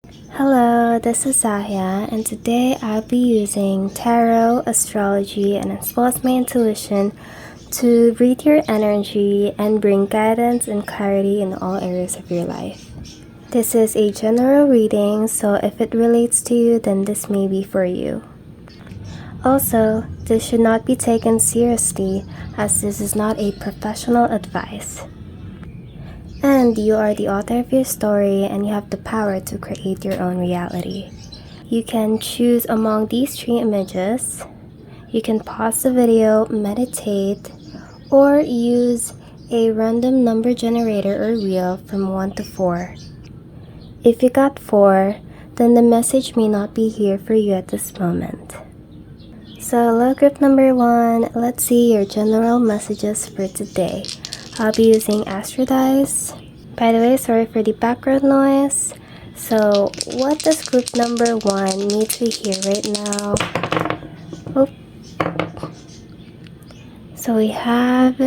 Hello, this is Zahia, and today I'll be using tarot, astrology, and as well as my intuition to read your energy and bring guidance and clarity in all areas of your life. This is a general reading, so if it relates to you, then this may be for you. Also, this should not be taken seriously as this is not a professional advice. And you are the author of your story and you have the power to create your own reality. You can choose among these three images. You can pause the video, meditate, or use a random number generator or wheel from 1 to 4. If you got 4, then the message may not be here for you at this moment. So love group number 1, let's see your general messages for today. I'll be using Astro Dice. By the way, sorry for the background noise. So what does group number 1 need to hear right now? Oh. So we have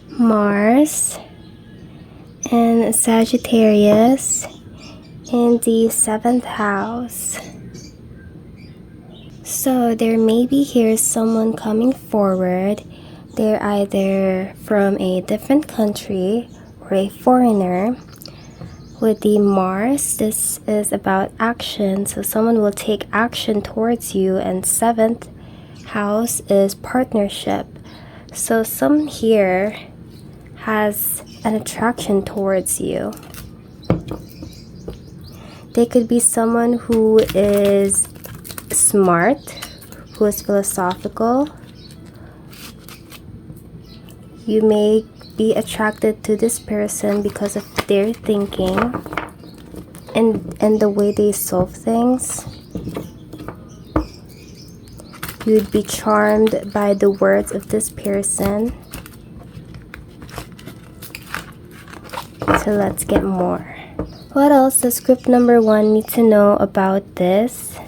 Mars and Sagittarius in the 7th house. So there may be here someone coming forward. They're either from a different country or a foreigner. With the Mars, this is about action. So someone will take action towards you, and 7th house is partnership. So someone here has an attraction towards you. They could be someone who is smart, who is philosophical. You may be attracted to this person because of their thinking and the way they solve things. You'd be charmed by the words of this person. So let's get more. What else does group number 1 need to know about this?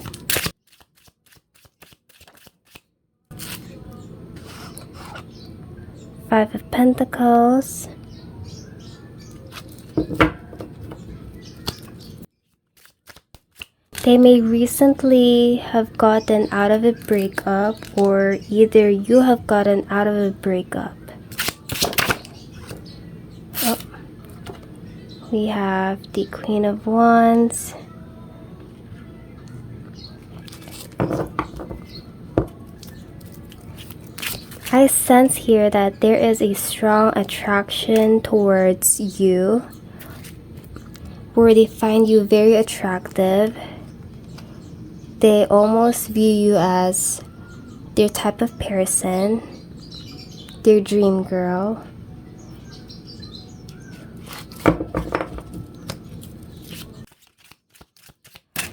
Five of Pentacles. They may recently have gotten out of a breakup, or either you have gotten out of a breakup. Oh. We have the Queen of Wands. I sense here that there is a strong attraction towards you, where they find you very attractive. They almost view you as their type of person, their dream girl.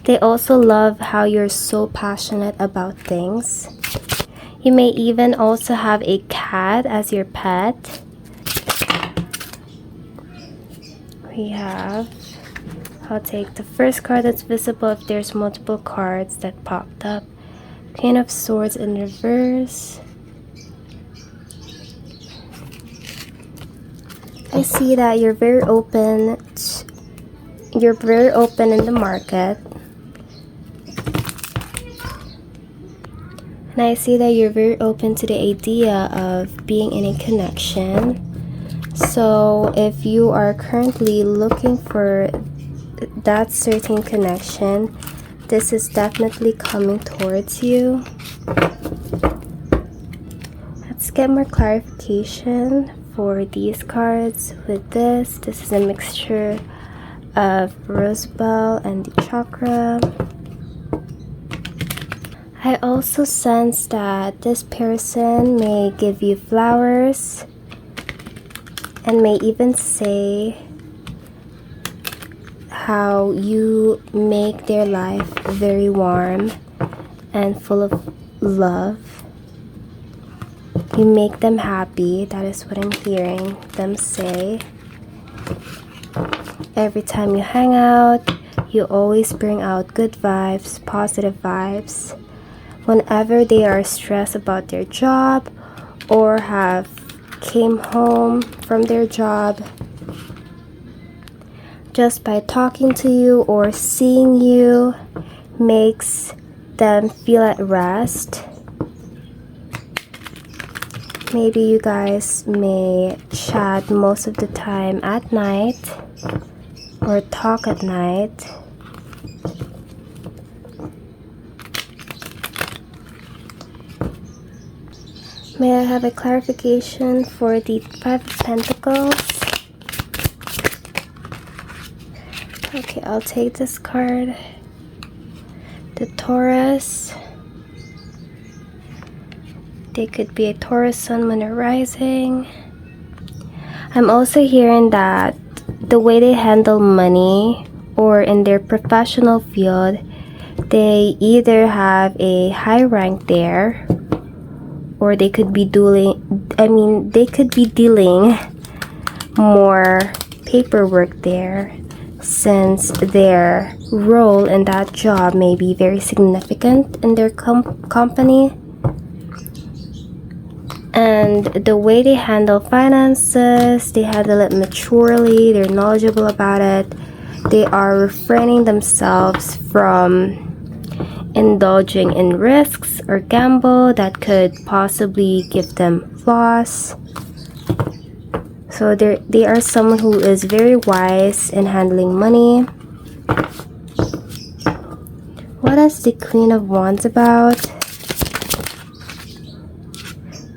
They also love how you're so passionate about things. You may even also have a cat as your pet. I'll take the first card that's visible if there's multiple cards that popped up. Queen of Swords in reverse. I see that you're very open. You're very open in the market. And I see that you're very open to the idea of being in a connection. So if you are currently looking for that certain connection, this is definitely coming towards you. Let's get more clarification for these cards with this. This is a mixture of Rosebell and the chakra. I also sense that this person may give you flowers and may even say how you make their life very warm and full of love. You make them happy. That is what I'm hearing them say. Every time you hang out, you always bring out good vibes, positive vibes. Whenever they are stressed about their job or have came home from their job, just by talking to you or seeing you makes them feel at rest. Maybe you guys may chat most of the time at night or talk at night. May I have a clarification for the Five of Pentacles? Okay, I'll take this card. The Taurus. They could be a Taurus sun, moon, or rising. I'm also hearing that the way they handle money or in their professional field, they either have a high rank there, or they could be dealing more paperwork there, since their role in that job may be very significant in their company. And the way they handle finances, they handle it maturely, they're knowledgeable about it. They are refraining themselves from indulging in risks or gamble that could possibly give them loss. So they are someone who is very wise in handling money. What is the Queen of Wands about?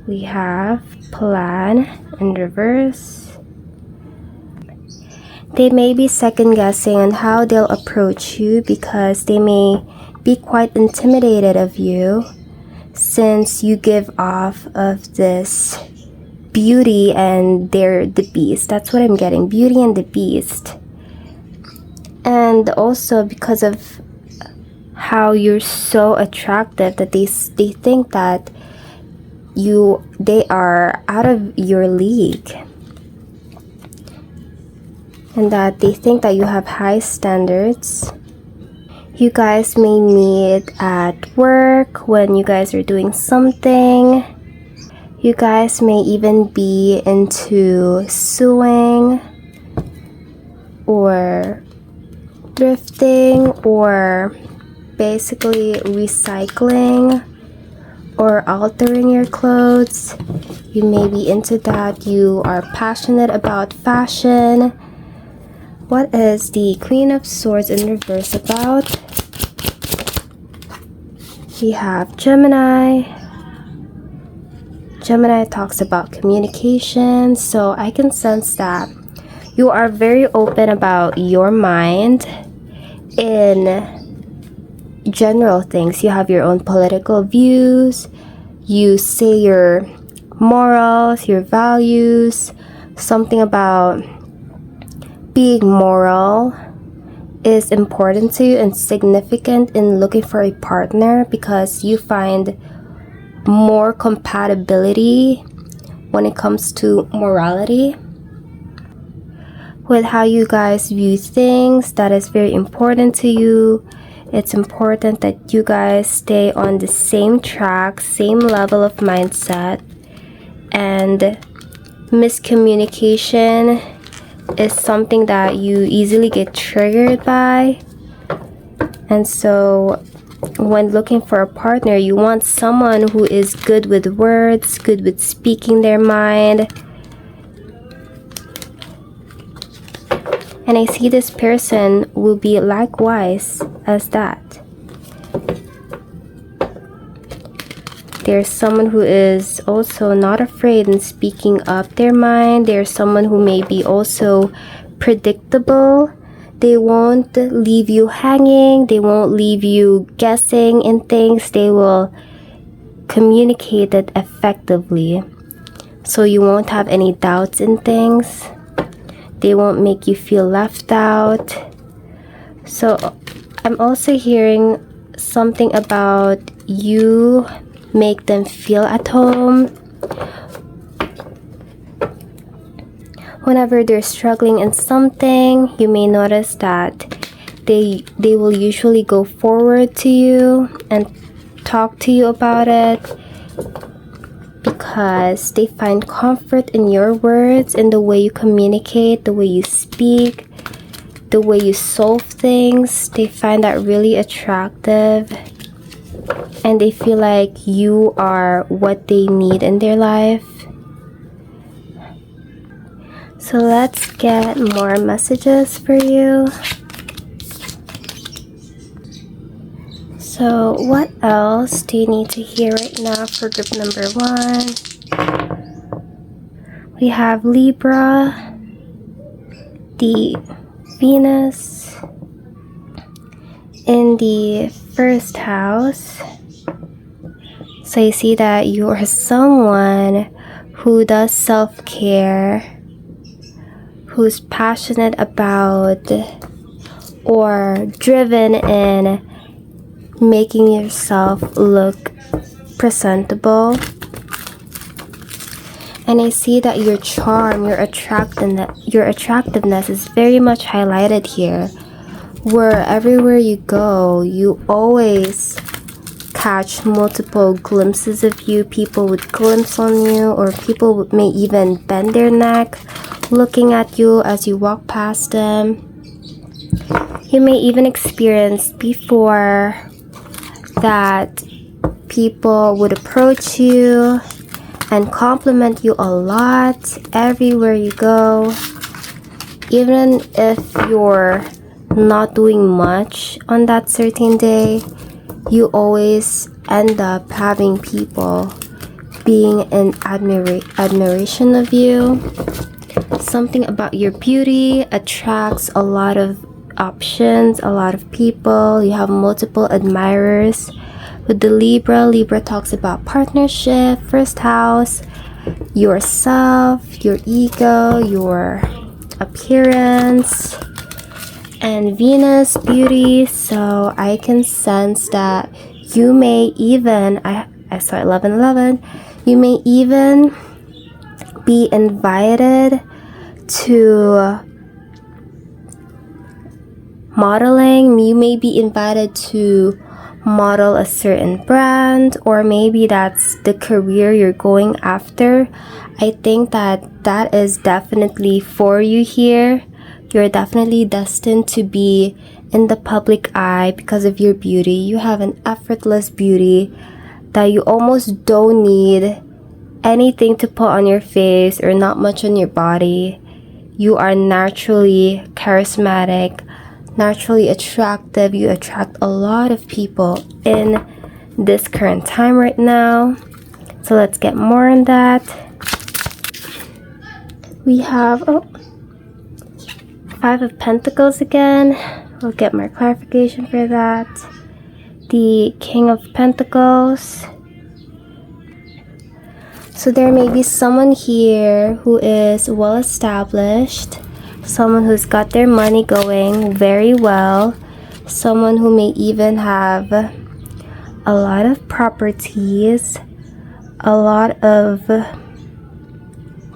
We have plan in reverse. They may be second guessing on how they'll approach you because they may be quite intimidated of you, since you give off of this beauty and they're the beast. That's what I'm getting, beauty and the beast. And also because of how you're so attractive that they think that they are out of your league, and that they think that you have high standards. You guys may meet at work when you guys are doing something. You guys may even be into sewing or thrifting or basically recycling or altering your clothes. You may be into that. You are passionate about fashion. What is the Queen of Swords in reverse about? We have Gemini. Gemini talks about communication, so I can sense that you are very open about your mind in general things. You have your own political views. You say your morals, your values, something about being moral is important to you and significant in looking for a partner, because you find more compatibility when it comes to morality with how you guys view things. That is very important to you. It's important that you guys stay on the same track, same level of mindset, and miscommunication is something that you easily get triggered by. And so when looking for a partner, you want someone who is good with words, good with speaking their mind. And I see this person will be likewise as that. There's someone who is also not afraid in speaking up their mind. There's someone who may be also predictable. They won't leave you hanging. They won't leave you guessing in things. They will communicate it effectively, so you won't have any doubts in things. They won't make you feel left out. So I'm also hearing something about you make them feel at home. Whenever they're struggling in something, you may notice that they will usually go forward to you and talk to you about it, because they find comfort in your words, in the way you communicate, the way you speak, the way you solve things. They find that really attractive, and they feel like you are what they need in their life. So let's get more messages for you. So what else do you need to hear right now for group number 1? We have Libra, the Venus in the first house. So you see that you are someone who does self-care, who's passionate about or driven in making yourself look presentable. And I see that your charm, your attractiveness is very much highlighted here. Where everywhere you go, you always catch multiple glimpses of you. People would glimpse on you, or people may even bend their neck looking at you as you walk past them. You may even experience before that people would approach you and compliment you a lot everywhere you go. Even if you're not doing much on that certain day, you always end up having people being in admiration of you. Something about your beauty attracts a lot of options, a lot of people. You have multiple admirers. With the Libra talks about partnership, first house, yourself, your ego, your appearance, and Venus, beauty. So I can sense that you may even, I saw 1111, you may even be invited to modeling. You may be invited to model a certain brand, or maybe that's the career you're going after. I think that is definitely for you here. You're definitely destined to be in the public eye because of your beauty. You have an effortless beauty that you almost don't need anything to put on your face or not much on your body. You are naturally charismatic, naturally attractive. You attract a lot of people in this current time right now. So let's get more on that. We have 5 of Pentacles again. We'll get more clarification for that. The King of Pentacles. So there may be someone here who is well established, someone who's got their money going very well, someone who may even have a lot of properties, a lot of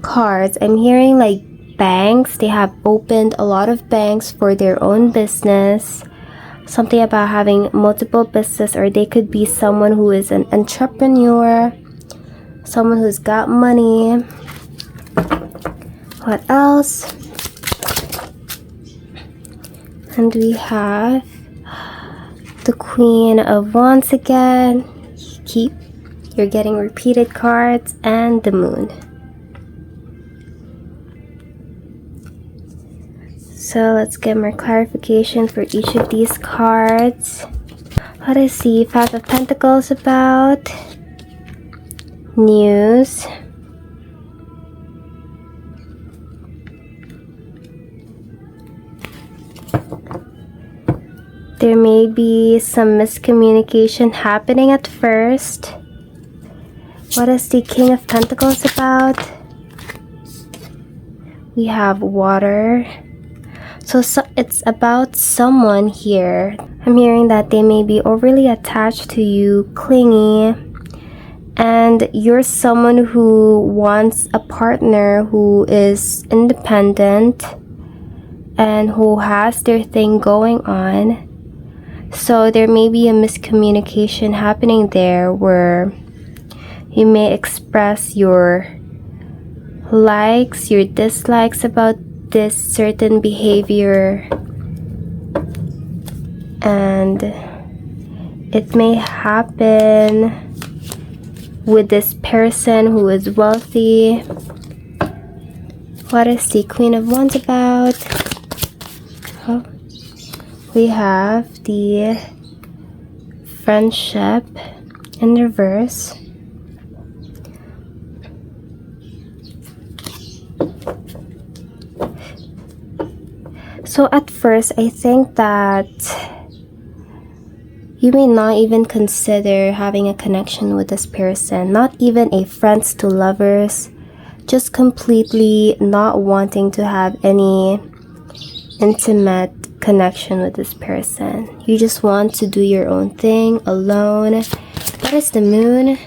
cards. I'm hearing like banks. They have opened a lot of banks for their own business. Something about having multiple business, or they could be someone who is an entrepreneur, someone who's got money. What else? And we have the Queen of Wands again. You're getting repeated cards, and the Moon. So let's get more clarification for each of these cards. What is the 5 of Pentacles about? News. There may be some miscommunication happening at first. What is the King of Pentacles about? We have water. So it's about someone here. I'm hearing that they may be overly attached to you, clingy, and you're someone who wants a partner who is independent and who has their thing going on. So there may be a miscommunication happening there where you may express your likes, your dislikes about this certain behavior and it may happen with this person who is wealthy. What is the Queen of Wands about? Oh, we have the Friendship in reverse. So at first, I think that you may not even consider having a connection with this person, not even a friends to lovers, just completely not wanting to have any intimate connection with this person. You just want to do your own thing alone. What is the Moon?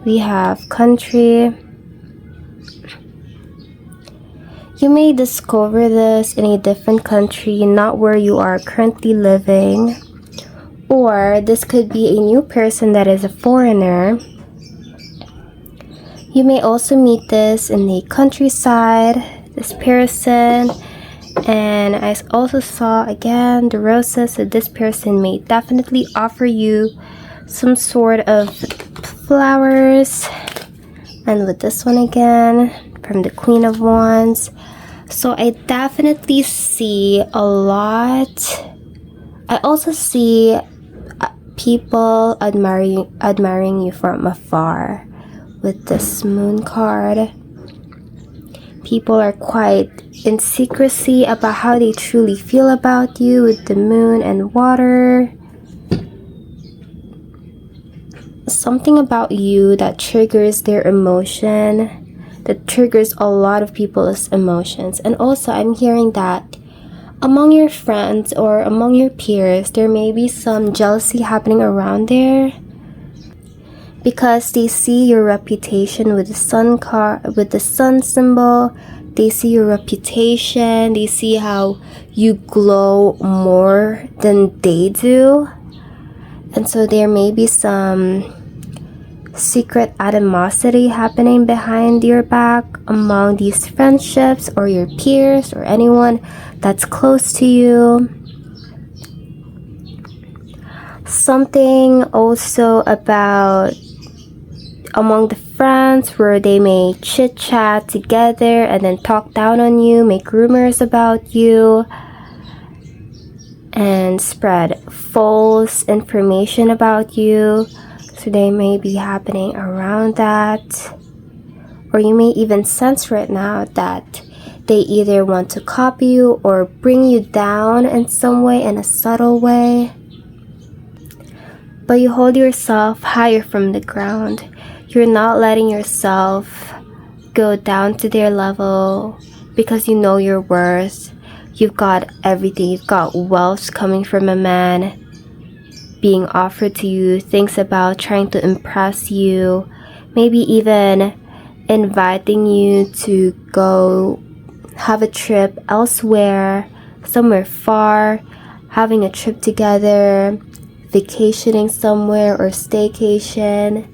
We have Country. You may discover this in a different country, not where you are currently living. Or this could be a new person that is a foreigner. You may also meet this in the countryside, this person. And I also saw again the roses, so this person may definitely offer you some sort of flowers. And with this one again, from the Queen of Wands. So I definitely see a lot. I also see people admiring you from afar with this Moon card. People are quite in secrecy about how they truly feel about you with the Moon and water. Something about you that triggers their emotion, that triggers a lot of people's emotions. And also I'm hearing that among your friends or among your peers, there may be some jealousy happening around there because they see your reputation with the sun card, with the sun symbol. They see your reputation. They see how you glow more than they do. And so there may be some secret animosity happening behind your back among these friendships or your peers or anyone that's close to you. Something also about among the friends where they may chit chat together and then talk down on you, make rumors about you, and spread false information about you. So they may be happening around that. Or you may even sense right now that they either want to copy you or bring you down in some way, in a subtle way. But you hold yourself higher from the ground. You're not letting yourself go down to their level because you know your worth. You've got everything. You've got wealth coming from a man being offered to you, things about trying to impress you, maybe even inviting you to go have a trip elsewhere, somewhere far, having a trip together, vacationing somewhere or staycation.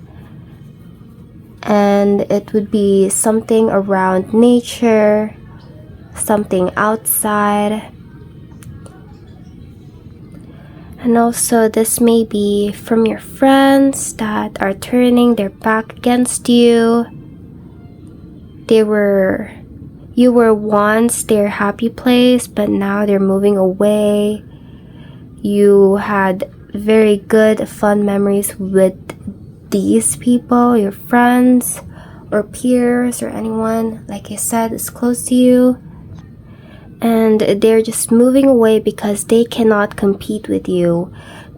And it would be something around nature, something outside. And also this may be from your friends that are turning their back against you. You were once their happy place, but now they're moving away. You had very good fun memories with these people, your friends or peers or anyone, like I said, is close to you. And they're just moving away because they cannot compete with you.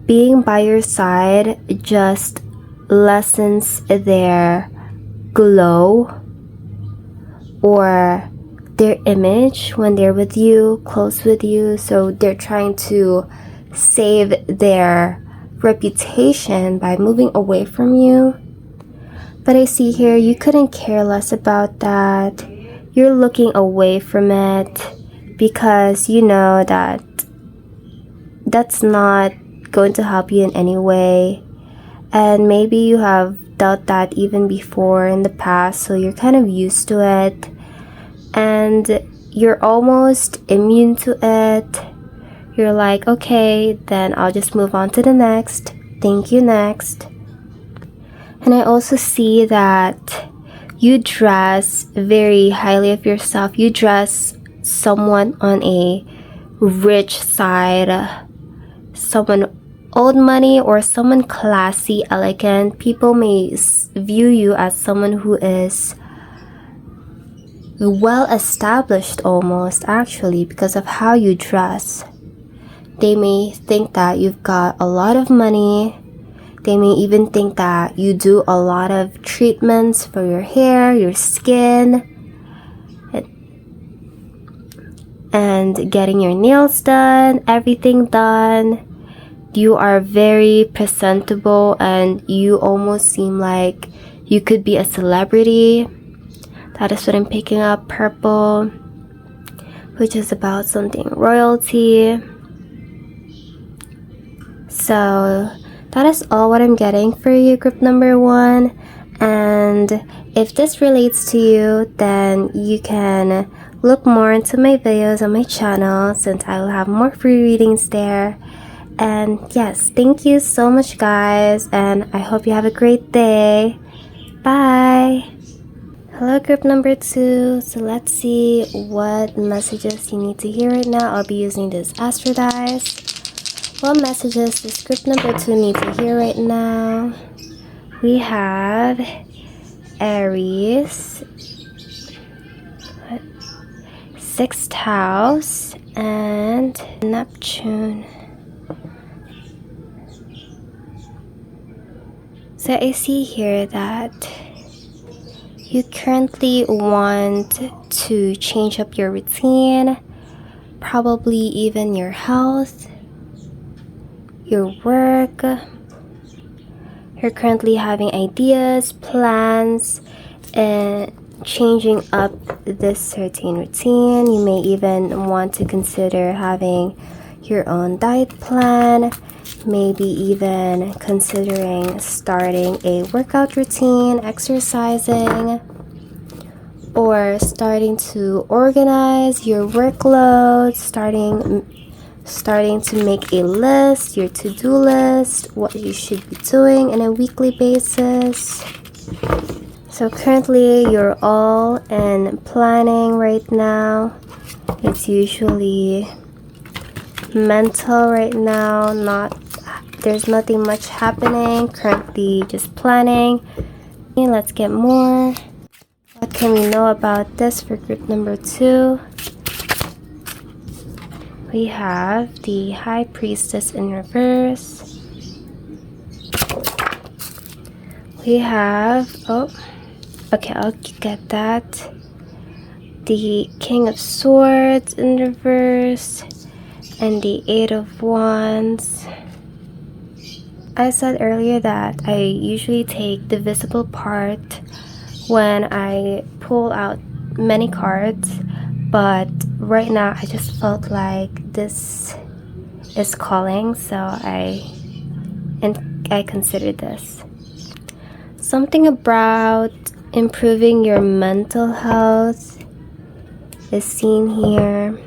Being by your side just lessens their glow or their image when they're with you, close with you. So they're trying to save their reputation by moving away from you. But I see here you couldn't care less about that. You're looking away from it because you know that that's not going to help you in any way. And maybe you have dealt that even before in the past, so you're kind of used to it and you're almost immune to it. you're like, okay, then I'll just move on to the next. Thank you, next. And I also see that you dress very highly of yourself. You dress someone on a rich side, someone old money, or someone classy, elegant. People may view you as someone who is well established almost, actually, because of how you dress. They may think that you've got a lot of money. They may even think that you do a lot of treatments for your hair, your skin, and getting your nails done, everything done. You are very presentable and you almost seem like you could be a celebrity. That is what I'm picking up. Purple, which is about something royalty. So that is all what I'm getting for you, group number 1. And if this relates to you, then you can look more into my videos on my channel, since I will have more free readings there. And yes, thank you so much, guys, and I hope you have a great day. Bye. Hello, group number 2. So let's see what messages you need to hear right now. I'll be using this astro dice. What messages does group number 2 need to hear right now? We have Aries, 6th house, and Neptune. So I see here that you currently want to change up your routine, probably even your health, your work. You're currently having ideas, plans, and changing up this certain routine. You may even want to consider having your own diet plan, maybe even considering starting a workout routine, exercising, or starting to organize your workload, starting to make a list, your to-do list, what you should be doing on a weekly basis. So currently you're all in planning right now. It's usually mental right now, there's nothing much happening, currently just planning. Let's get more. What can we know about this for group number 2? We have the High Priestess in reverse. We have, okay, I'll get that. The King of Swords in reverse, and the 8 of Wands. I said earlier that I usually take the visible part when I pull out many cards, but right now I just felt like this is calling, so I considered this. Something about improving your mental health is seen here.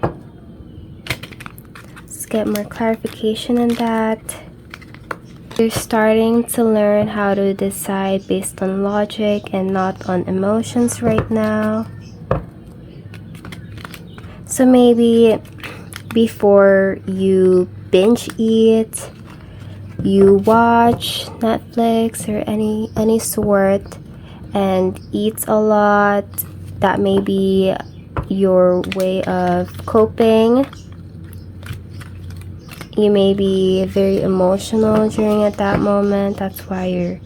Let's get more clarification on that. You're starting to learn how to decide based on logic and not on emotions right now. So maybe before you binge eat, you watch Netflix or any sort and eat a lot. That may be your way of coping. You may be very emotional during at that moment. That's why you're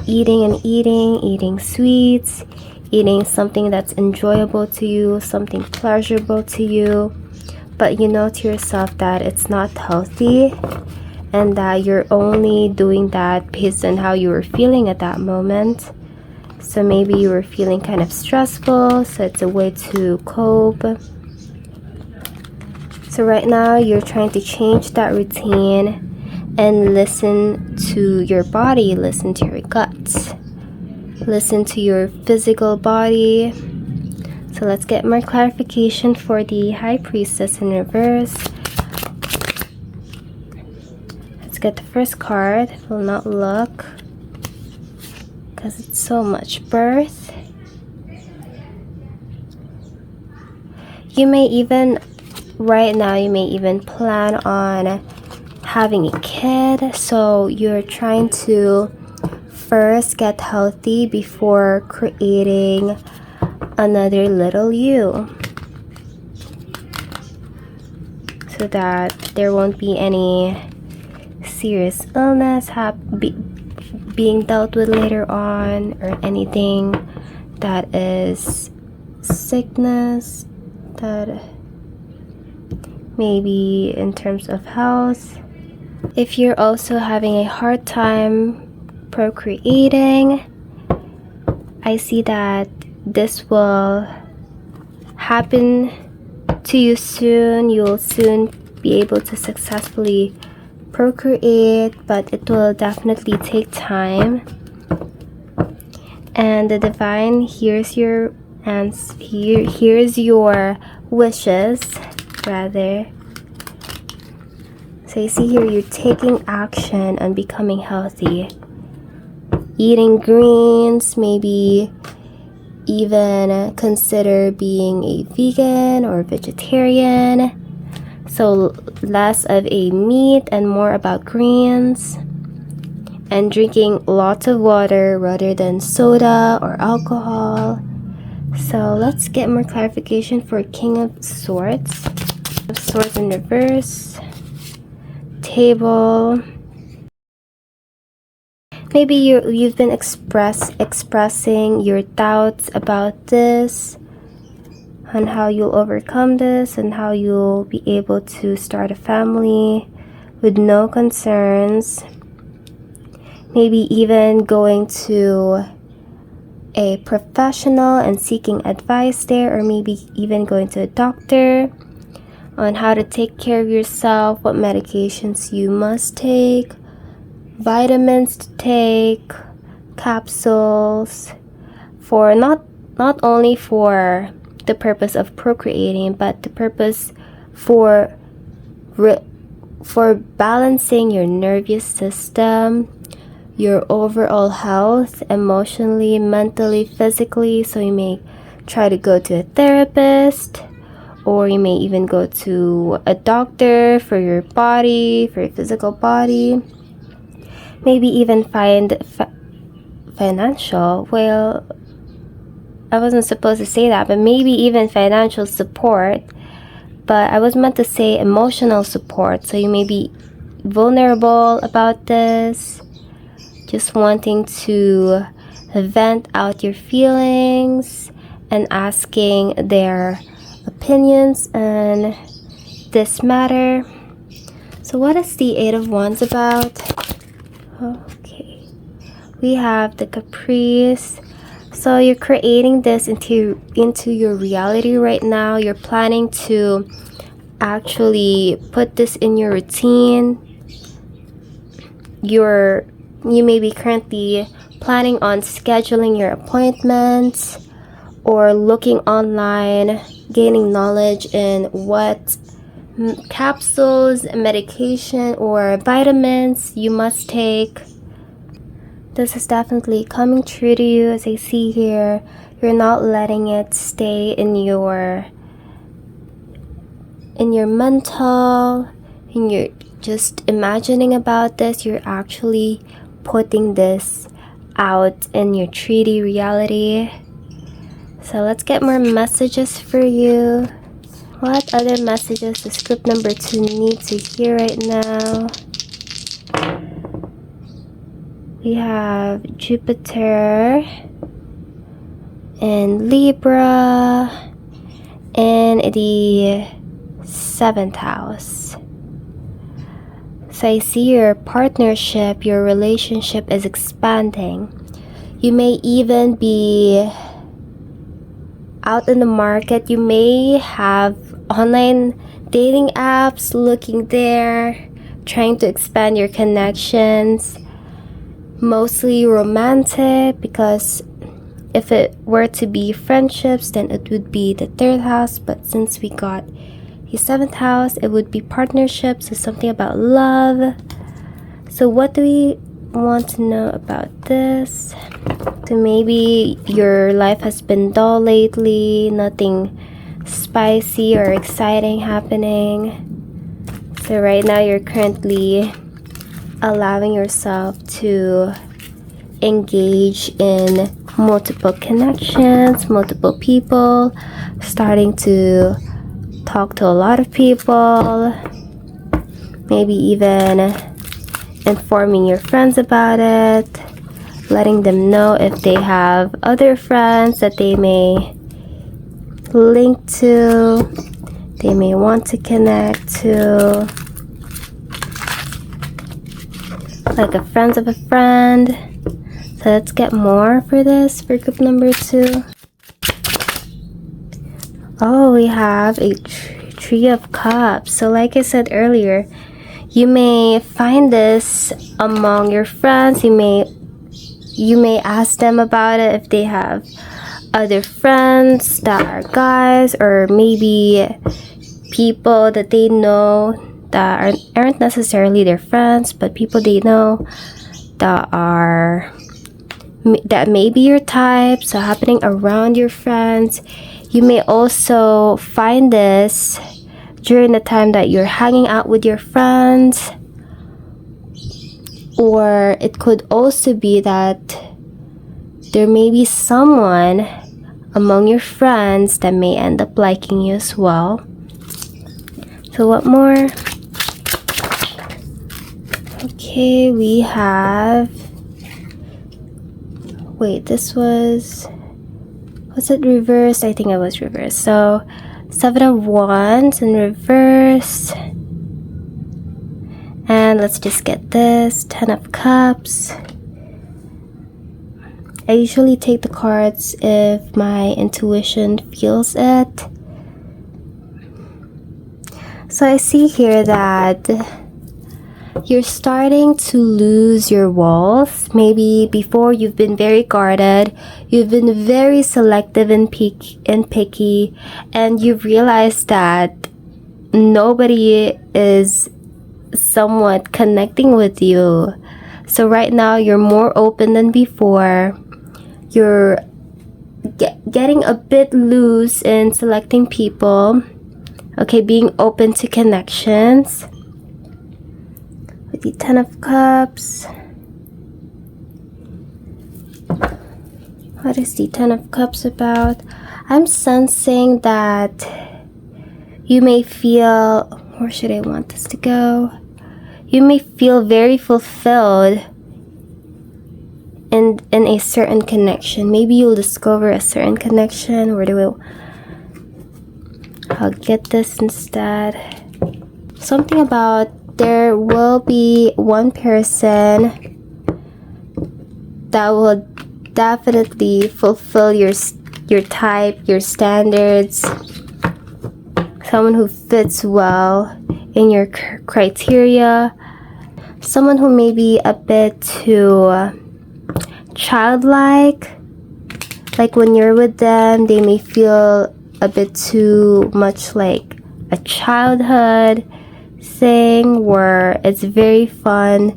eating sweets, eating something that's enjoyable to you, something pleasurable to you. But you know to yourself that it's not healthy and that you're only doing that based on how you were feeling at that moment. So maybe you were feeling kind of stressful, so it's a way to cope. So right now you're trying to change that routine and listen to your body, listen to your guts, listen to your physical body. So let's get more clarification for the High Priestess in reverse. Let's get the first card. It will not look because it's so much birth. You may even, right now, you may even plan on having a kid. So you're trying to first get healthy before creating another little you, so that there won't be any serious illness being dealt with later on, or anything that is sickness that maybe in terms of health. If you're also having a hard time procreating, I see that this will happen to you soon. You'll soon be able to successfully procreate, but it will definitely take time. And the divine hears your hears your wishes, rather. So you see here, you're taking action on becoming healthy, eating greens, maybe even consider being a vegan or vegetarian. So less of a meat and more about greens, and drinking lots of water rather than soda or alcohol. So let's get more clarification for King of Swords. Swords in reverse. Table. Maybe you've been expressing your doubts about this, on how you'll overcome this, and how you'll be able to start a family with no concerns. Maybe even going to a professional and seeking advice there, or maybe even going to a doctor on how to take care of yourself, what medications you must take, vitamins to take, capsules, for not only for the purpose of procreating, but the purpose for balancing your nervous system, your overall health, emotionally, mentally, physically. So you may try to go to a therapist, or you may even go to a doctor for your body, for your physical body. Maybe even find financial, well, I wasn't supposed to say that, but maybe even financial support, but I was meant to say emotional support. So you may be vulnerable about this, just wanting to vent out your feelings and asking their opinions on this matter. So what is the Eight of Wands about? Okay, we have the Caprice. So you're creating this into your reality right now. You're planning to actually put this in your routine. You may be currently planning on scheduling your appointments, or looking online, gaining knowledge in what capsules, medication, or vitamins you must take. This is definitely coming true to you, as I see here. You're not letting it stay in your mental, and you're just imagining about this. You're actually putting this out in your 3D reality. So let's get more messages for you. What other messages does group number 2 need to hear right now? We have Jupiter and Libra in the 7th house. So I see your partnership, your relationship is expanding. You may even be out in the market. You may have online dating apps, looking there, trying to expand your connections, mostly romantic, because if it were to be friendships, then it would be the 3rd house, but since we got the 7th house, it would be partnerships. So something about love. So what do we want to know about this? So maybe your life has been dull lately, nothing spicy or exciting happening. So right now you're currently allowing yourself to engage in multiple connections, multiple people, starting to talk to a lot of people, maybe even informing your friends about it, letting them know if they have other friends that they may link to, they may want to connect to, like a friend of a friend. So let's get more for this for group number 2. Oh, we have a Tree of Cups. So like I said earlier, you may find this among your friends. You may ask them about it if they have other friends that are guys, or maybe people that they know that aren't necessarily their friends, but people they know that may be your type. So happening around your friends. You may also find this during the time that you're hanging out with your friends, or it could also be that there may be someone among your friends that may end up liking you as well. So what more? Okay, we have, wait, this was it reversed? I think it was reversed. So 7 of Wands in reverse. And let's just get this 10 of Cups. I usually take the cards if my intuition feels it. So I see here that you're starting to lose your walls. Maybe before you've been very guarded, you've been very selective and picky, and you've realized that nobody is somewhat connecting with you. So right now you're more open than before. You're getting a bit loose in selecting people. Okay, being open to connections. With the 10 of Cups. What is the 10 of Cups about? I'm sensing that you may feel, where should I want this to go? You may feel very fulfilled in a certain connection. Maybe you'll discover a certain connection. I'll get this instead. Something about there will be one person that will definitely fulfill your type, your standards. Someone who fits well in your criteria. Someone who may be a bit too childlike. Like when you're with them, they may feel a bit too much like a childhood thing, where it's very fun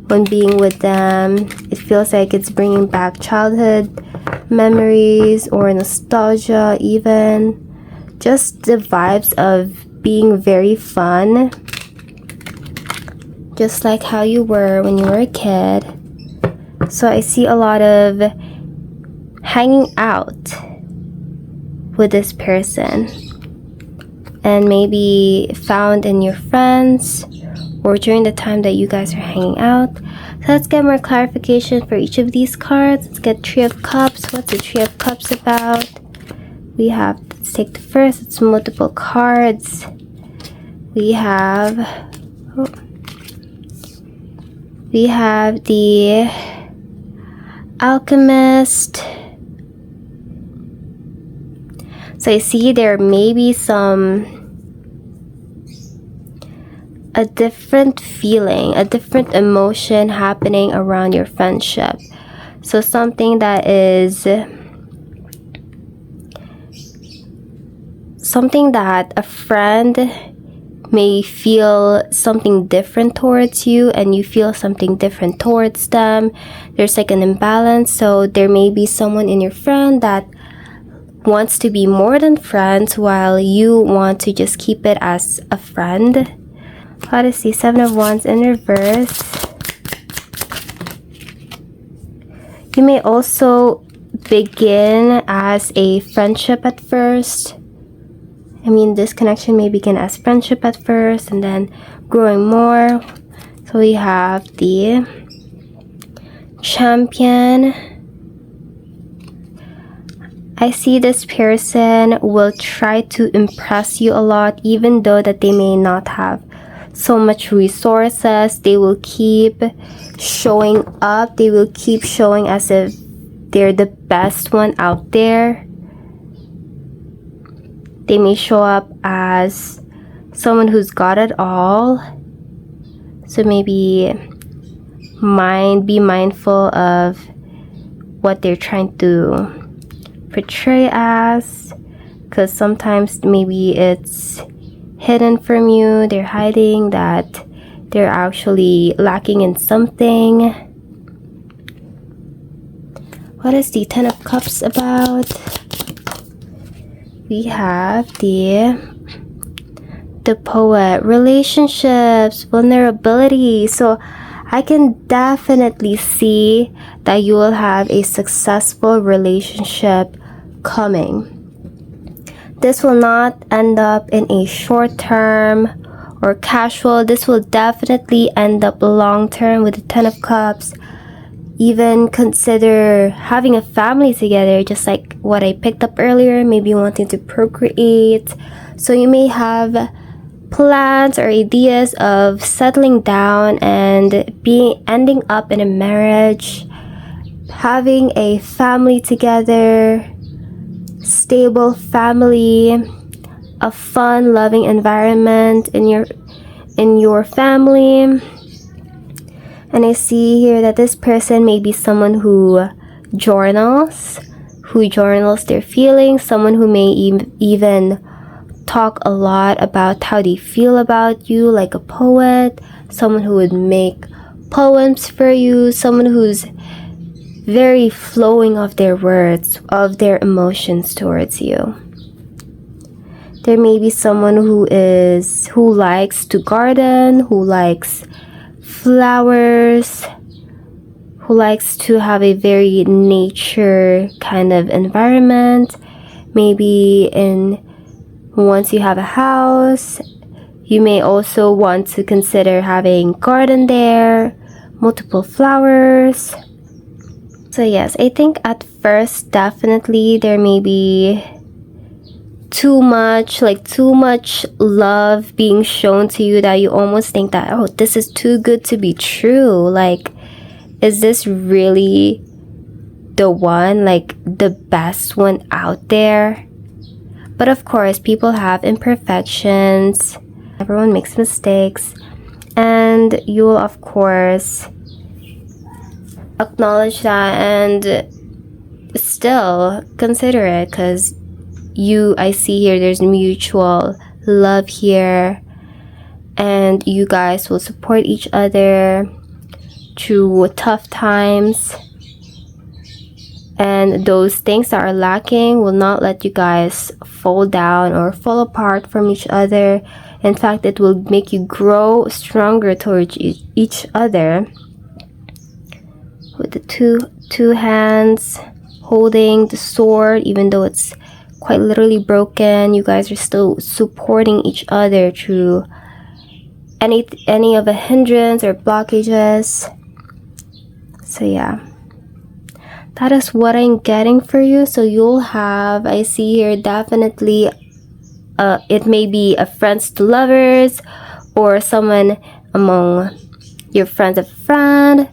when being with them. It feels like it's bringing back childhood memories or nostalgia, even just the vibes of being very fun, just like how you were when you were a kid. So I see a lot of hanging out with this person, and maybe found in your friends or during the time that you guys are hanging out. So let's get more clarification for each of these cards. Let's get Three of Cups. What's the Three of Cups about? Let's take the first. It's multiple cards. We have the Alchemist. So I see there may be a different feeling, a different emotion happening around your friendship. So something that a friend may feel something different towards you and you feel something different towards them. There's like an imbalance. So there may be someone in your friend that wants to be more than friends while you want to just keep it as a friend. How to see 7 of Wands in reverse. You may also begin as a friendship at first. I mean, this connection may begin as friendship at first and then growing more. So we have the Champion. I see this person will try to impress you a lot, even though that they may not have so much resources. They will keep showing up. They will keep showing as if they're the best one out there. They may show up as someone who's got it all. So maybe be mindful of what they're trying to portray as, because sometimes maybe it's hidden from you. They're hiding that they're actually lacking in something. What is the 10 of Cups about? We have the Poet. Relationships, vulnerability. So I can definitely see that you will have a successful relationship coming. This will not end up in a short term or casual. This will definitely end up long term with the 10 of Cups. Even consider having a family together, just like what I picked up earlier, maybe wanting to procreate. So you may have plans or ideas of settling down and ending up in a marriage, having a family together, stable family, a fun, loving environment in your family. And I see here that this person may be someone who journals their feelings, someone who may even talk a lot about how they feel about you, like a poet, someone who would make poems for you, someone who's very flowing of their words, of their emotions towards you. There may be someone who likes to garden, who likes flowers, who likes to have a very nature kind of environment. Maybe once you have a house, you may also want to consider having garden there, multiple flowers. So yes, I think at first definitely there may be too much love being shown to you that you almost think that, oh, this is too good to be true. Like, is this really the one, like the best one out there? But of course, people have imperfections. Everyone makes mistakes. And you will, of course, acknowledge that and still consider it, because I see here there's mutual love here, and you guys will support each other through tough times, and those things that are lacking will not let you guys fall down or fall apart from each other. In fact, it will make you grow stronger towards each other. With the two hands holding the sword, even though it's quite literally broken, you guys are still supporting each other through any of the hindrance or blockages. So yeah, that is what I'm getting for you. So you'll have, I see here, definitely it may be a friends to lovers, or someone among your friends of a friend,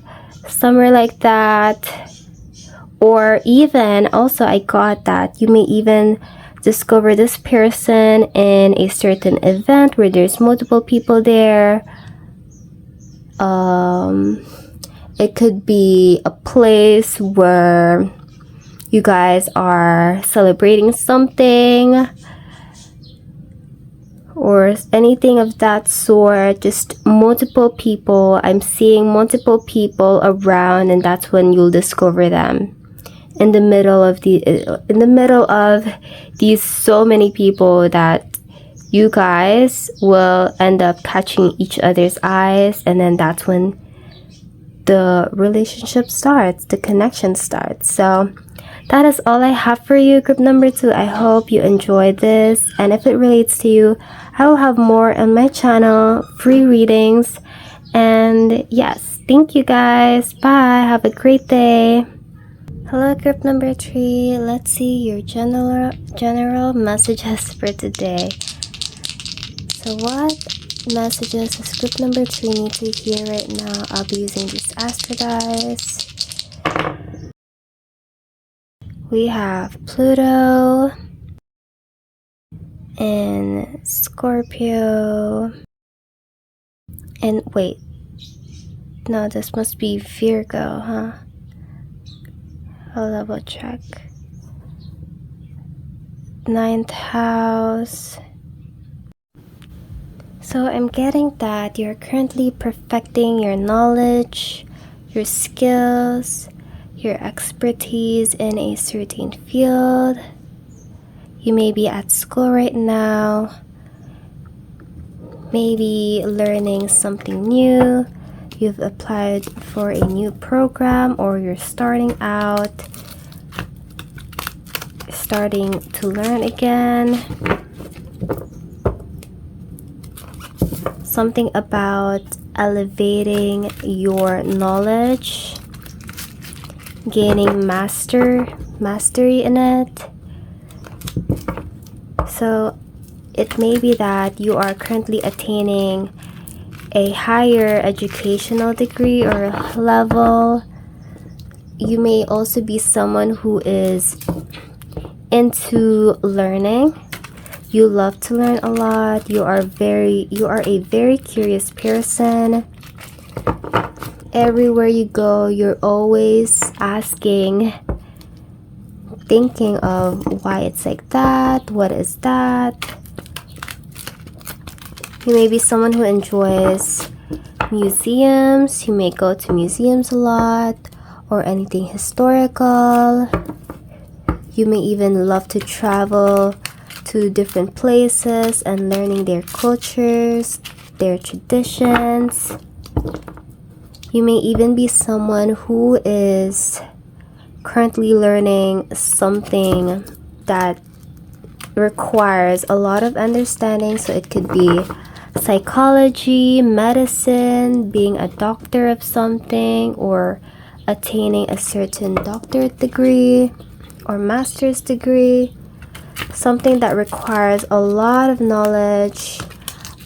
somewhere like that. Or even also, I got that you may even discover this person in a certain event where there's multiple people there. It could be a place where you guys are celebrating something, or anything of that sort. Just multiple people. I'm seeing multiple people around, and that's when you'll discover them in the middle of these so many people that you guys will end up catching each other's eyes, and then that's when the relationship starts, the connection starts. So that is all I have for you, group number 2. I hope you enjoyed this, and if it relates to you, I will have more on my channel, free readings. And yes, thank you guys. Bye. Have a great day. Hello, group number 3. Let's see your general messages for today. So what messages does group number 3 need to hear right now? I'll be using this astro dice. We have Pluto and Scorpio. And wait, no, this must be Virgo, huh? I'll double check. 9th house. So I'm getting that you're currently perfecting your knowledge, your skills, your expertise in a certain field. You may be at school right now, maybe learning something new. You've applied for a new program, or you're starting to learn again. Something about elevating your knowledge, gaining mastery in it. So it may be that you are currently attaining a higher educational degree or level. You may also be someone who is into learning. You love to learn a lot. You are a very curious person. Everywhere you go, you're always asking, thinking of why it's like that, what is that. You may be someone who enjoys museums. You may go to museums a lot, or anything historical. You may even love to travel to different places and learning their cultures, their traditions. You may even be someone who is currently learning something that requires a lot of understanding. So it could be psychology, medicine, being a doctor of something, or attaining a certain doctorate degree or master's degree. Something that requires a lot of knowledge,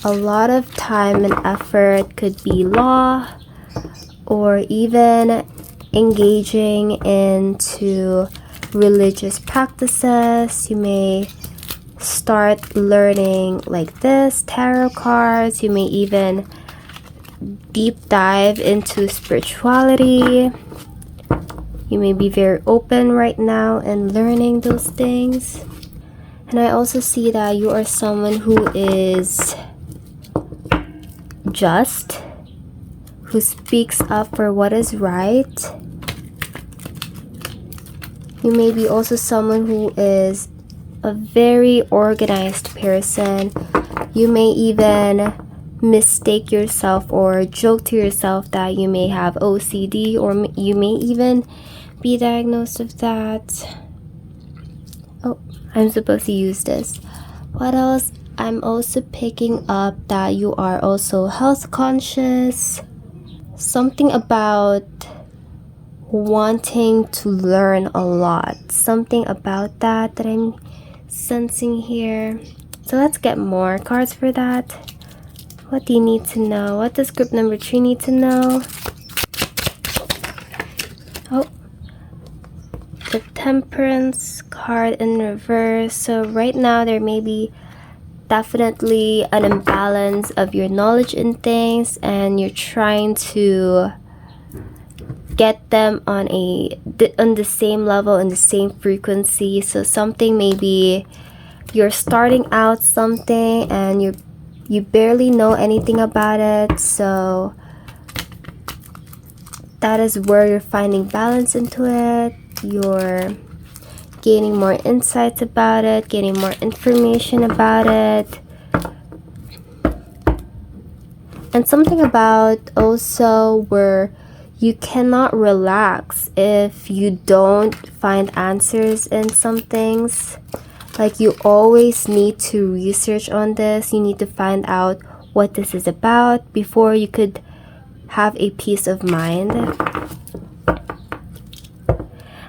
a lot of time and effort. Could be law, or even engaging into religious practices. You may start learning like this, tarot cards. You may even deep dive into spirituality. You may be very open right now and learning those things. And I also see that you are someone who is just, who speaks up for what is right. You may be also someone who is a very organized person. You may even mistake yourself or joke to yourself that you may have OCD, or you may even be diagnosed with that. Oh, I'm supposed to use this. What else? I'm also picking up that you are also health conscious. Something about wanting to learn a lot. Something about that I'm sensing here. So let's get more cards for that. What do you need to know? What does group number 3 need to know? Oh, the Temperance card in reverse. So right now there may be definitely an imbalance of your knowledge in things, and you're trying to get them on the same level and the same frequency. So something may be you're starting out something and you barely know anything about it, so that is where you're finding balance into it. You're gaining more insights about it, gaining more information about it. And something about also where you cannot relax if you don't find answers in some things. Like, you always need to research on this. You need to find out what this is about before you could have a peace of mind.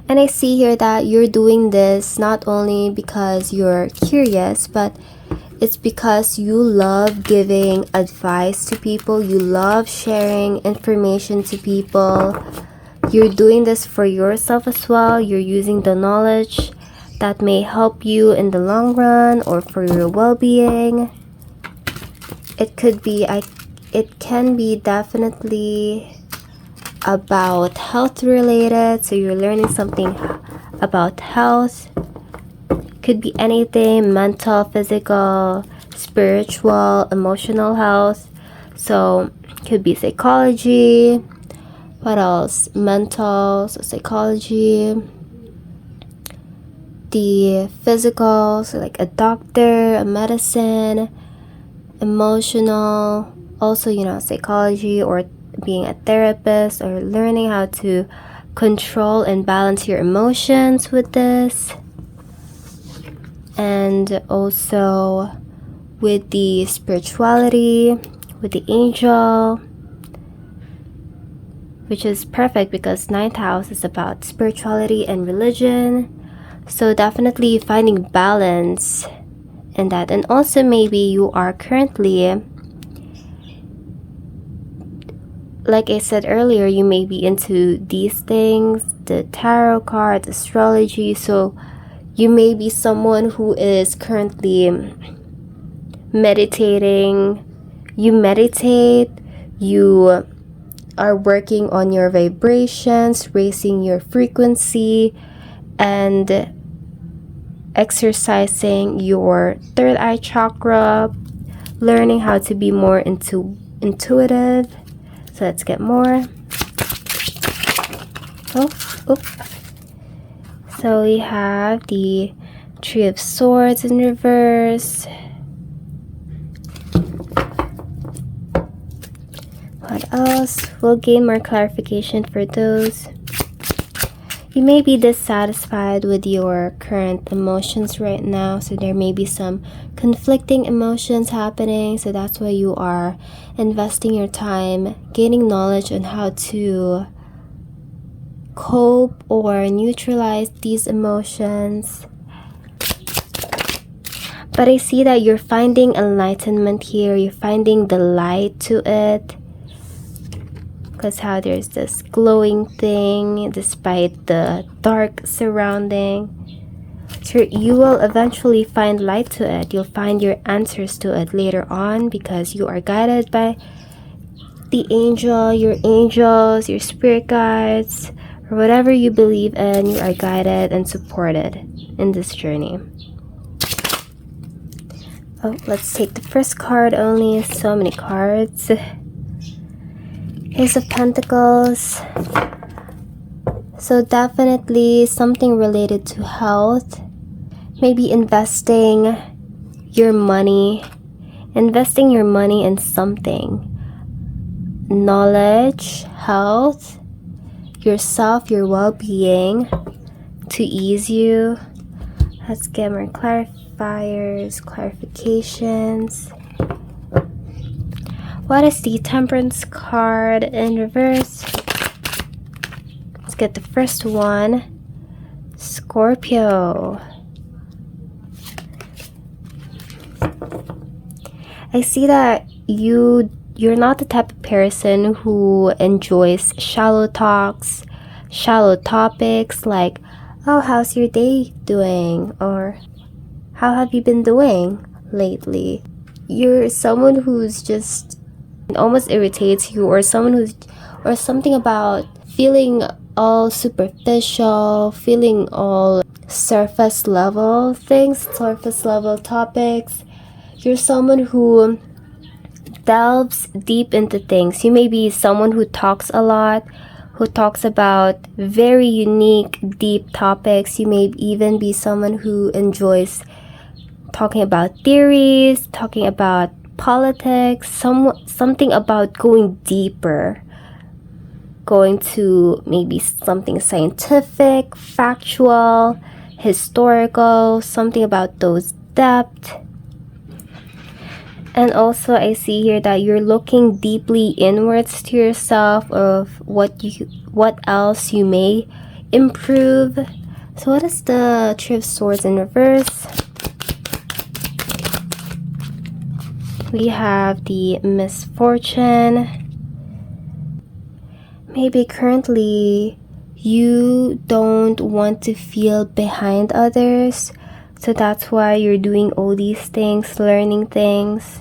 And I see here that you're doing this not only because you're curious, but it's because you love giving advice to people. You love sharing information to people. You're doing this for yourself as well. You're using the knowledge that may help you in the long run or for your well-being. It can be definitely about health related, so you're learning something about health. Could be anything: mental, physical, spiritual, emotional health. So could be psychology. What else? Mental, so psychology. The physical, so like a doctor, a medicine. Emotional, also, psychology, or being a therapist, or learning how to control and balance your emotions with this. And also with the spirituality, with the angel, which is perfect because ninth house is about spirituality and religion. So definitely finding balance in that. And also maybe you are currently, like I said earlier, you may be into these things, the tarot cards, astrology. So you may be someone who is currently meditating. You meditate, you are working on your vibrations, raising your frequency, and exercising your third eye chakra, learning how to be more intuitive. So let's get more. So we have the Three of Swords in reverse. What else? We'll gain more clarification for those. You may be dissatisfied with your current emotions right now, so there may be some conflicting emotions happening. So that's why you are investing your time gaining knowledge on how to cope or neutralize these emotions. But I see that you're finding enlightenment here. You're finding the light to it. Because how there's this glowing thing despite the dark surrounding. So you will eventually find light to it. You'll find your answers to it later on because you are guided by the angel, your angels, your spirit guides, or whatever you believe in. You are guided and supported in this journey. Oh, let's take the first card only. So many cards. Ace of Pentacles. So definitely something related to health. Maybe investing your money in something. Knowledge, health, yourself, your well-being to ease you. Let's get more clarifiers, clarifications. What is the Temperance card in reverse? Let's get the first one. Scorpio. I see that you're not the type of person who enjoys shallow talks, shallow topics like, oh, how's your day doing? Or how have you been doing lately? You're someone who's just almost irritates you, or something about feeling all superficial, feeling all surface level things, surface level topics. You're someone who delves deep into things. You may be someone who talks a lot, who talks about very unique, deep topics. You may even be someone who enjoys talking about theories, talking about politics, something about going deeper, going to maybe something scientific, factual, historical, something about those depth. And also I see here that you're looking deeply inwards to yourself of what else you may improve. So what is the Three of Swords in reverse? We have the Misfortune. Maybe currently you don't want to feel behind others, so that's why you're doing all these things, learning things.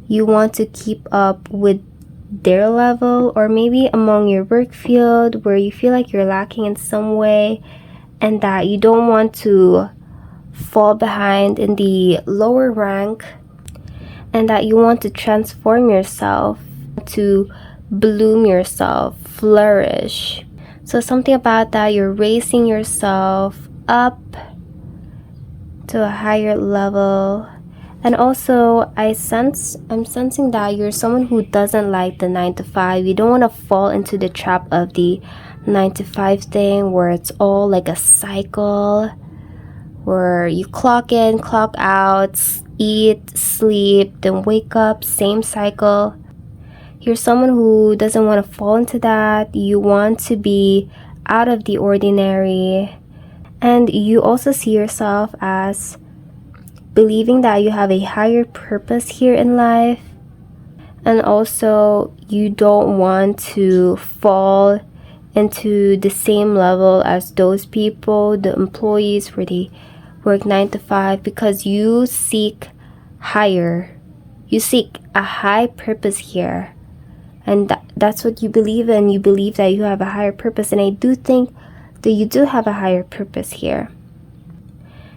You want to keep up with their level, or maybe among your work field where you feel like you're lacking in some way and that you don't want to fall behind in the lower rank, and that you want to transform yourself, to bloom yourself, flourish. So something about that, you're raising yourself up to a higher level. And also I'm sensing that you're someone who doesn't like the 9 to 5. You don't want to fall into the trap of the 9 to 5 thing where it's all like a cycle, where you clock in, clock out, eat, sleep, then wake up, same cycle. You're someone who doesn't want to fall into that. You want to be out of the ordinary. And you also see yourself as believing that you have a higher purpose here in life. And also you don't want to fall into the same level as those people, the employees where they work 9 to 5, because you seek higher. You seek a high purpose here. And that's what you believe in. You believe that you have a higher purpose. And I do think that you do have a higher purpose here,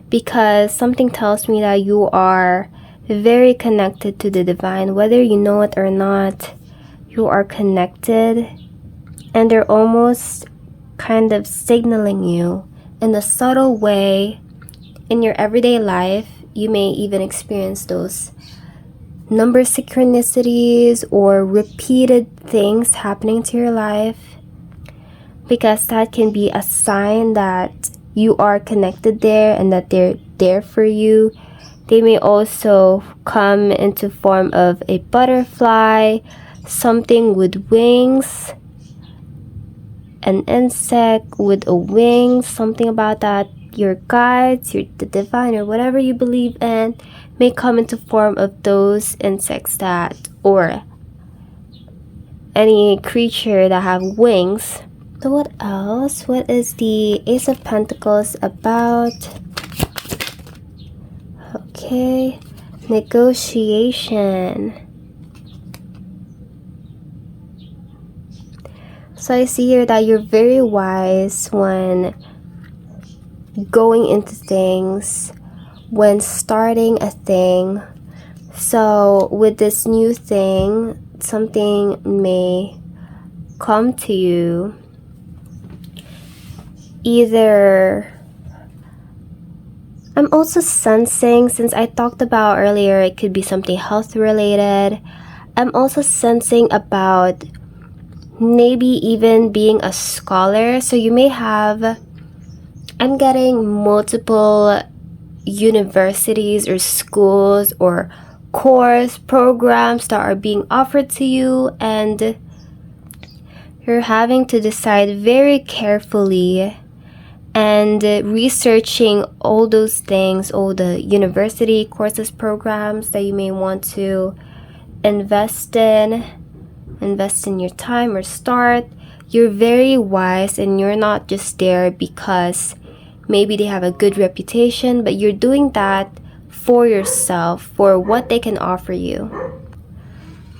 because something tells me that you are very connected to the divine. Whether you know it or not, you are connected. And they're almost kind of signaling you in a subtle way in your everyday life. You may even experience those number synchronicities or repeated things happening to your life, because that can be a sign that you are connected there and that they're there for you. They may also come into form of a butterfly, something with wings, an insect with a wing, something about that. Your guides, the divine, or whatever you believe in may come into form of those insects that, or any creature that have wings. So what else? What is the Ace of Pentacles about? Okay, negotiation. So I see here that you're very wise when going into things, when starting a thing. So with this new thing, something may come to you. Either, I'm also sensing, since I talked about earlier, it could be something health related. I'm also sensing about maybe even being a scholar. So you may have, I'm getting multiple universities or schools or course programs that are being offered to you, and you're having to decide very carefully and researching all those things, all the university courses, programs that you may want to invest in your time or start. You're very wise, and you're not just there because maybe they have a good reputation, but you're doing that for yourself, for what they can offer you.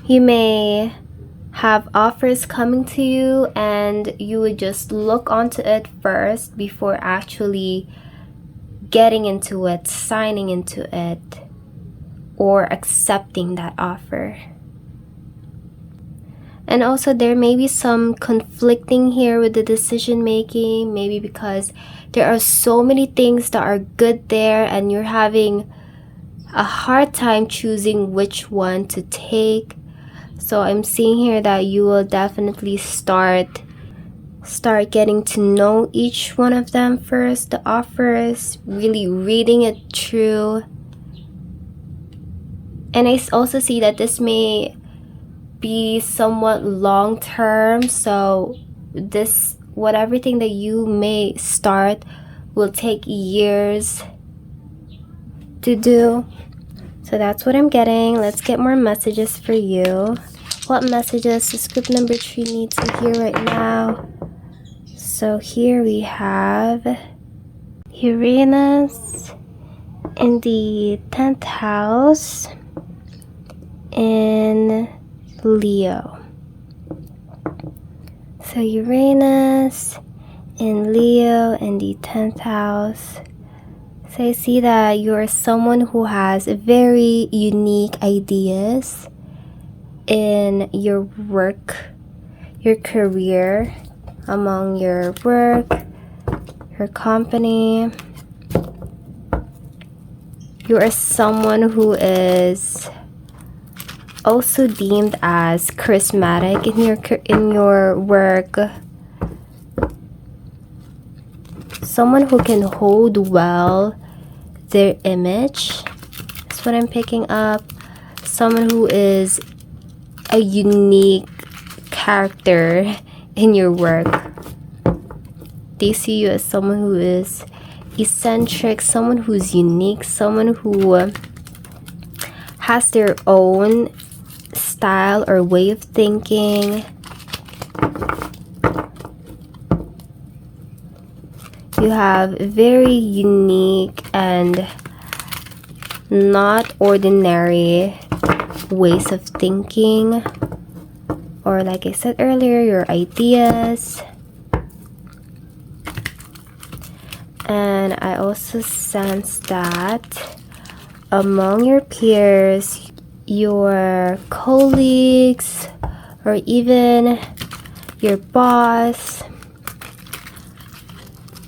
You may have offers coming to you, and you would just look onto it first before actually getting into it, signing into it, or accepting that offer. And also there may be some conflicting here with the decision making, maybe because there are so many things that are good there and you're having a hard time choosing which one to take. So I'm seeing here that you will definitely start getting to know each one of them first, the offers, really reading it through. And I also see that this may be somewhat long term, so everything that you may start will take years to do. So that's what I'm getting. Let's get more messages for you. What messages does group number 3 need to hear right now? So here we have Uranus in the 10th house in Leo. So Uranus in Leo in the 10th house. So I see that you're someone who has very unique ideas in your work, your career, among your work, your company. You are someone who is also deemed as charismatic in your work. Someone who can hold well their image. That's what I'm picking up. Someone who is a unique character in your work. They see you as someone who is eccentric, someone who's unique, someone who has their own style or way of thinking. You have very unique and not ordinary ways of thinking, or like I said earlier, your ideas. And I also sense that among your peers, your colleagues, or even your boss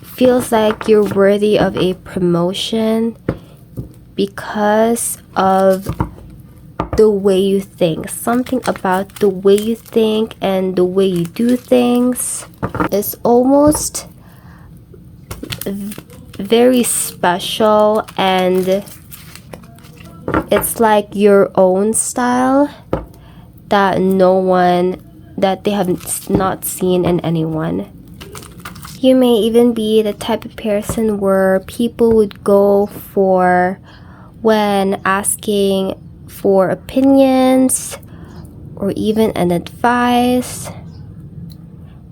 feels like you're worthy of a promotion because of the way you think. Something about the way you think and the way you do things is almost very special, and it's like your own style that they have not seen in anyone. You may even be the type of person where people would go for when asking for opinions or even an advice.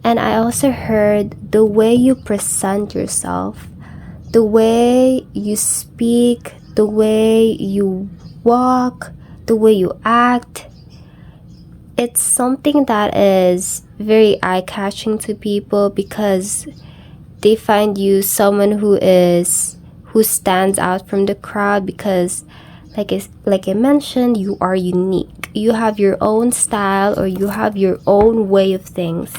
And I also heard the way you present yourself, the way you speak, the way you walk, the way you act. It's something that is very eye-catching to people because they find you someone who stands out from the crowd because like I mentioned, you are unique. You have your own style, or you have your own way of things.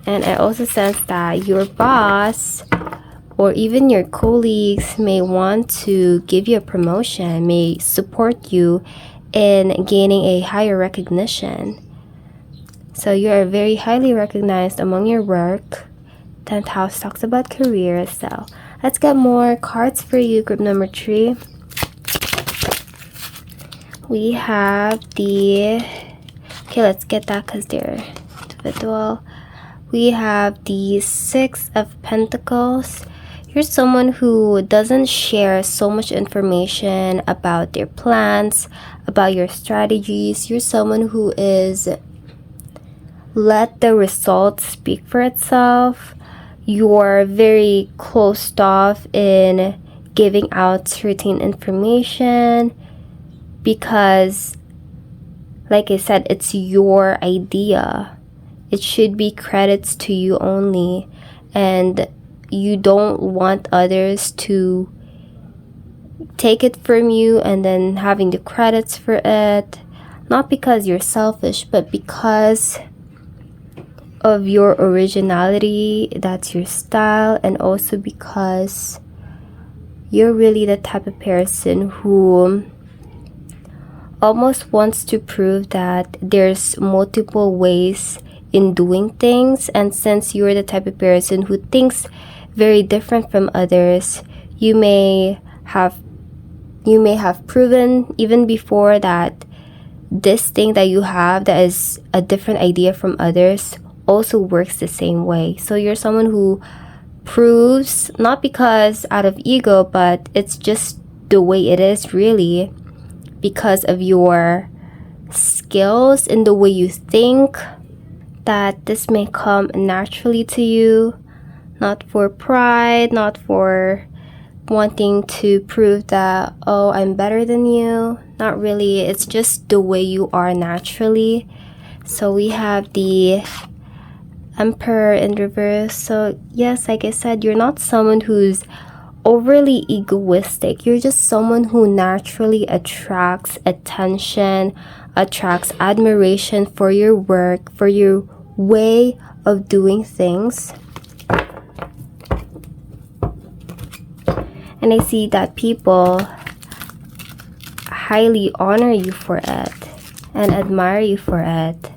And I also sense that your boss or even your colleagues may want to give you a promotion, may support you in gaining a higher recognition. So you are very highly recognized among your work. 10th house talks about career. So let's get more cards for you, group number 3. We have let's get that because they're individual. We have the 6 of Pentacles. You're someone who doesn't share so much information about their plans, about your strategies. You're someone who is let the results speak for itself. You're very closed off in giving out certain information because like I said, it's your idea. It should be credits to you only, and you don't want others to take it from you and then having the credits for it. Not because you're selfish, but because of your originality, that's your style, and also because you're really the type of person who almost wants to prove that there's multiple ways in doing things. And since you're the type of person who thinks very different from others, you may have proven even before that this thing that you have that is a different idea from others also works the same way. So you're someone who proves, not because out of ego, but it's just the way it is, really, because of your skills and the way you think, that this may come naturally to you, not for pride, not for wanting to prove that, oh, I'm better than you. Not really. It's just the way you are naturally. So we have the Emperor in reverse. So yes, like I said, you're not someone who's overly egoistic. You're just someone who naturally attracts attention, attracts admiration for your work, for your way of doing things. And I see that people highly honor you for it and admire you for it.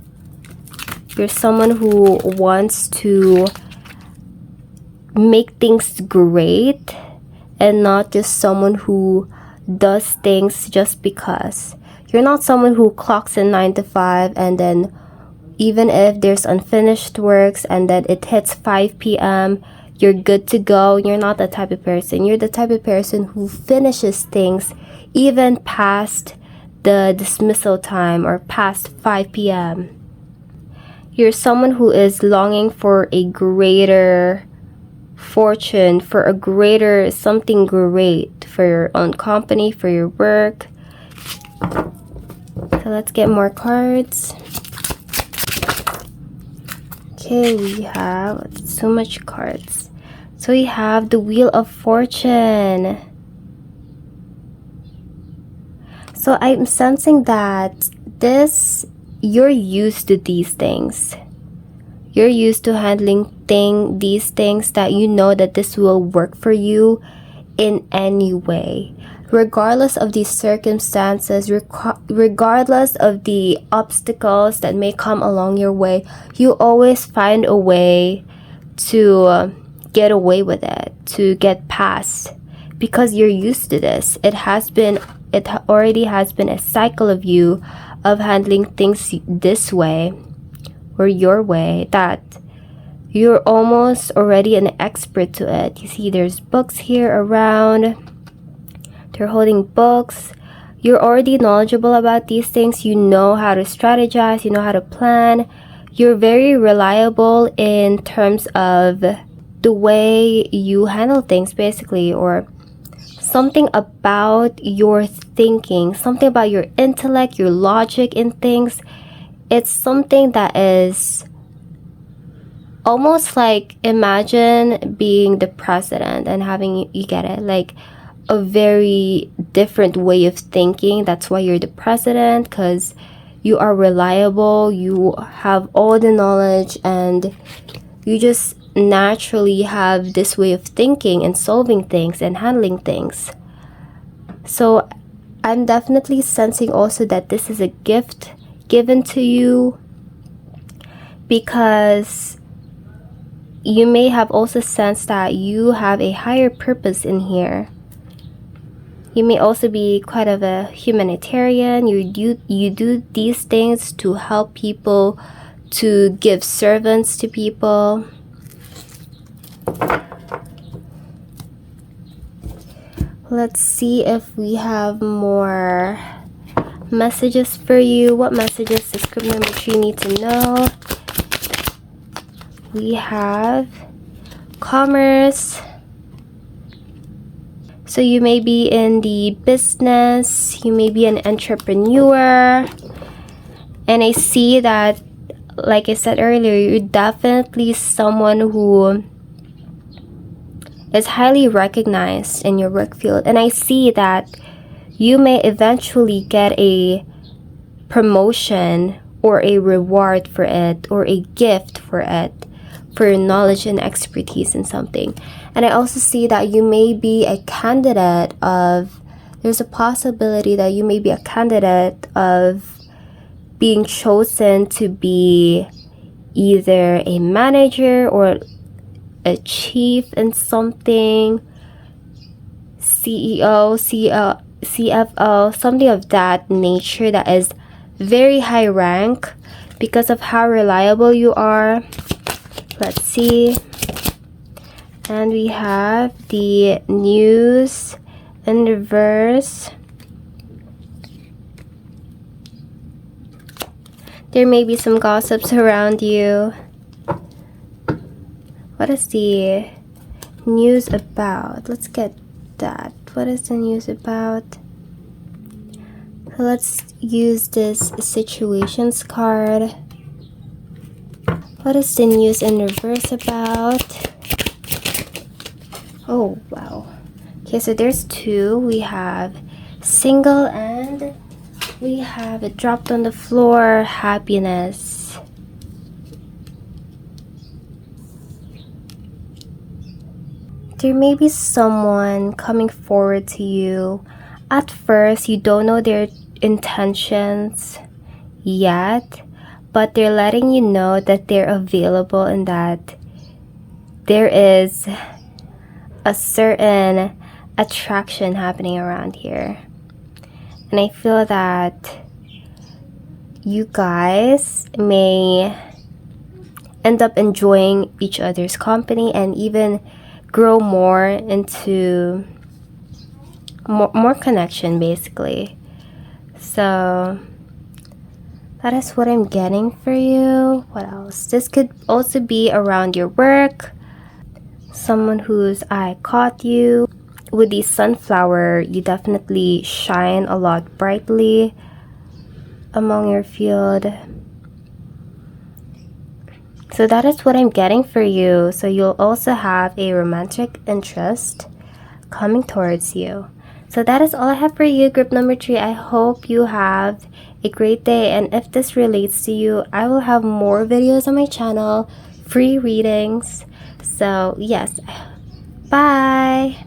You're someone who wants to make things great and not just someone who does things just because. You're not someone who clocks in 9 to 5 and then even if there's unfinished works and then it hits 5 p.m., you're good to go. You're not that type of person. You're the type of person who finishes things even past the dismissal time or past 5 p.m. You're someone who is longing for a greater fortune, for a greater something great for your own company, for your work. So let's get more cards. Okay, we have so much cards. So we have the Wheel of Fortune. So I'm sensing that you're used to these things. You're used to handling these things that you know that this will work for you in any way. Regardless of these circumstances, regardless of the obstacles that may come along your way, you always find a way to get away with it, to get past, because you're used to this. It already has been a cycle of you of handling things this way or your way, that you're almost already an expert to it. You see there's books here around. They're holding books. You're already knowledgeable about these things. You know how to strategize. You know how to plan. You're very reliable in terms of the way you handle things, basically, or something about your thinking, something about your intellect, your logic in things. It's something that is almost like, imagine being the president and having, you get it, like a very different way of thinking. That's why you're the president, because you are reliable, you have all the knowledge, and you just naturally have this way of thinking and solving things and handling things. So I'm definitely sensing also that this is a gift given to you, because you may have also sensed that you have a higher purpose in here. You may also be quite of a humanitarian. You do these things to help people, to give servants to people. Let's see if we have more messages for you. What messages does Scribner Tree need to know? We have commerce. So you may be in the business, you may be an entrepreneur, And I see that, like I said earlier, you're definitely someone who is highly recognized in your work field. And I see that you may eventually get a promotion or a reward for it, or a gift for it, for your knowledge and expertise in something. And I also see that you may be a candidate of, there's a possibility that you may be a candidate of being chosen to be either a manager or a chief in something, CEO, CFO, something of that nature that is very high rank because of how reliable you are. Let's see. And we have the news in reverse. There may be some gossips around you. What is the news about? Let's get that. What is the news about? So let's use this situations card. What is the news in reverse about? Oh, wow. Okay, so there's two. We have single and we have it dropped on the floor, happiness. There may be someone coming forward to you. At first, you don't know their intentions yet, but they're letting you know that they're available and that there is a certain attraction happening around here. And I feel that you guys may end up enjoying each other's company and even grow more into more connection, basically. So that is what I'm getting for you. What else? This could also be around your work. Someone whose eye caught you. With the sunflower, you definitely shine a lot brightly among your field. So that is what I'm getting for you. So you'll also have a romantic interest coming towards you. So that is all I have for you, group number 3. I hope you have a great day. And if this relates to you, I will have more videos on my channel, free readings. So yes, bye.